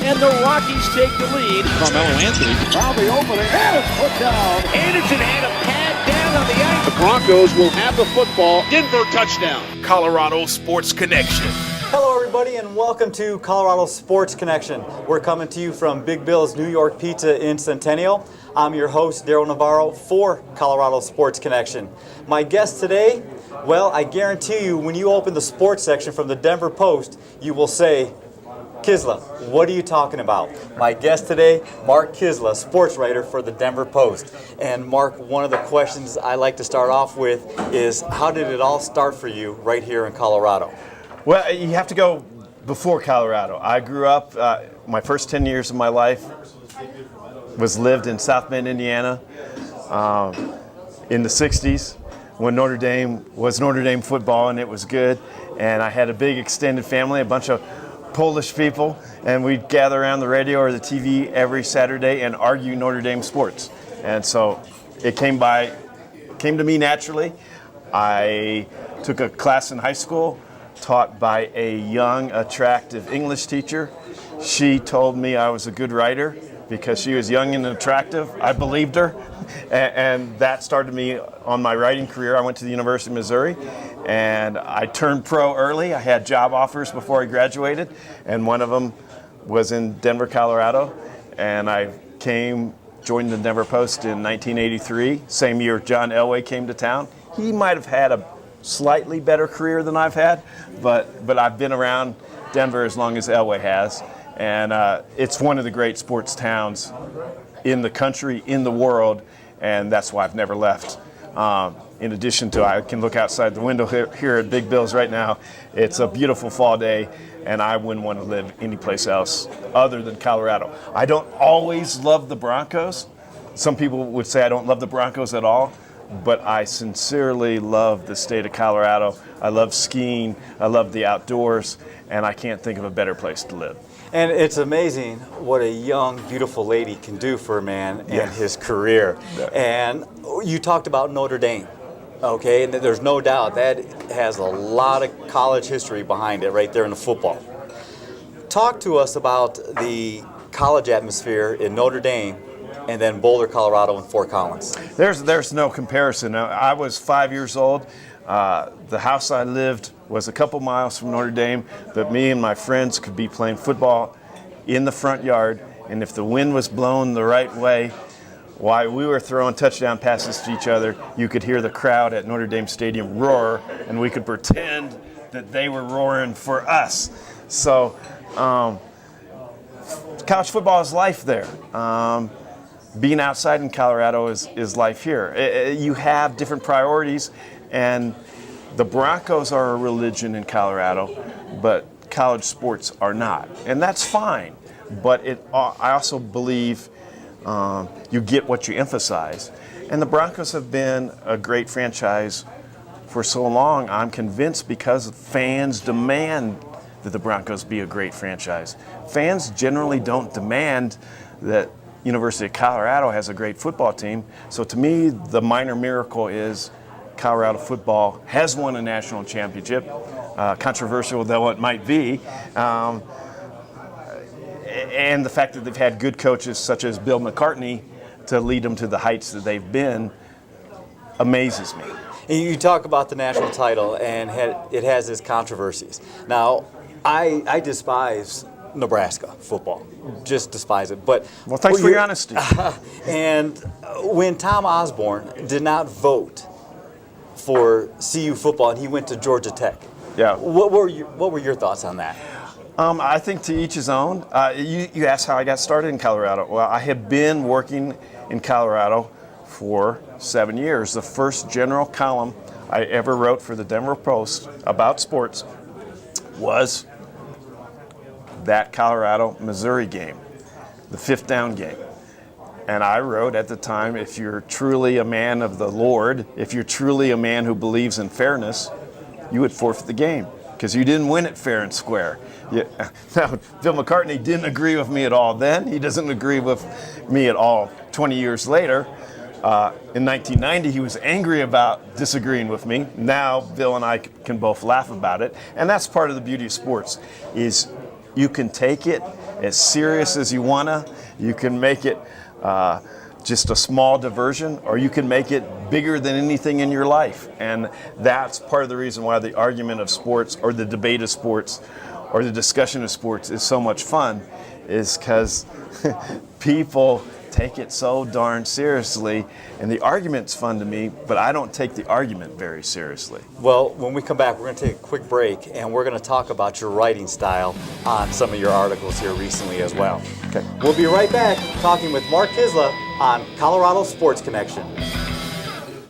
and the Rockies take the lead. Carmelo Anthony Found the opening, and it's put down. Anderson had a pad down on the ice. The Broncos will have the football. Denver touchdown. Colorado Sports Connection. Hello, everybody, and welcome to Colorado Sports Connection. We're coming to you from Big Bill's New York Pizza in Centennial. I'm your host, Daryl Navarro, for Colorado Sports Connection. My guest today, well, I guarantee you, when you open the sports section from the Denver Post, you will say, Kiszla, what are you talking about? My guest today, Mark Kiszla, sports writer for the Denver Post. And Mark, one of the questions I like to start off with is, how did it all start for you right here in Colorado? Well, you have to go before Colorado. I grew up, my first 10 years of my life was lived in South Bend, Indiana, in the 60s when Notre Dame was Notre Dame football, and it was good. And I had a big extended family, a bunch of Polish people, and we'd gather around the radio or the TV every Saturday and argue Notre Dame sports. And so it came to me naturally. I took a class in high school taught by a young, attractive English teacher. She told me I was a good writer because she was young and attractive. I believed her, and that started me on my writing career. I went to the University of Missouri, and I turned pro early. I had job offers before I graduated, and one of them was in Denver, Colorado, and I joined the Denver Post in 1983, same year John Elway came to town. He might have had a slightly better career than I've had, but I've been around Denver as long as Elway has, and it's one of the great sports towns in the country, in the world, and that's why I've never left. In addition to, I can look outside the window here at Big Bill's right now. It's a beautiful fall day, and I wouldn't want to live anyplace else other than Colorado. I don't always love the Broncos. Some people would say I don't love the Broncos at all, but I sincerely love the state of Colorado. I love skiing, I love the outdoors, and I can't think of a better place to live. And it's amazing what a young, beautiful lady can do for a man and his career. Yeah. And you talked about Notre Dame, okay? And there's no doubt that has a lot of college history behind it right there in the football. Talk to us about the college atmosphere in Notre Dame and then Boulder, Colorado, and Fort Collins. There's no comparison. I was 5 years old. The house I lived was a couple miles from Notre Dame, but me and my friends could be playing football in the front yard, and if the wind was blowing the right way, while we were throwing touchdown passes to each other, you could hear the crowd at Notre Dame Stadium roar, and we could pretend that they were roaring for us. So college football is life there. Being outside in Colorado is life here. You have different priorities, and the Broncos are a religion in Colorado, but college sports are not. And that's fine, but I also believe you get what you emphasize. And the Broncos have been a great franchise for so long, I'm convinced, because fans demand that the Broncos be a great franchise. Fans generally don't demand that University of Colorado has a great football team. So to me, the minor miracle is Colorado football has won a national championship, controversial though it might be, and the fact that they've had good coaches such as Bill McCartney to lead them to the heights that they've been amazes me. You talk about the national title, and it has its controversies. Now, I despise Nebraska football, just despise it. But well, thanks for your honesty. And when Tom Osborne did not vote for CU football and he went to Georgia Tech, what were your thoughts on that? I think to each his own. You asked how I got started in Colorado. Well, I have been working in Colorado for 7 years. The first general column I ever wrote for the Denver Post about sports was that Colorado-Missouri game, the fifth down game. And I wrote at the time, if you're truly a man of the Lord, if you're truly a man who believes in fairness, you would forfeit the game because you didn't win it fair and square. Now, Bill McCartney didn't agree with me at all then. He doesn't agree with me at all 20 years later. In 1990, he was angry about disagreeing with me. Now, Bill and I can both laugh about it. And that's part of the beauty of sports, is you can take it as serious as you wanna. You can make it just a small diversion, or you can make it bigger than anything in your life. And that's part of the reason why the argument of sports, or the debate of sports, or the discussion of sports is so much fun, is because people take it so darn seriously. And the argument's fun to me, but I don't take the argument very seriously. Well, when we come back, we're going to take a quick break, and we're going to talk about your writing style on some of your articles here recently as well. Okay. We'll be right back talking with Mark Kiszla on Colorado Sports Connection.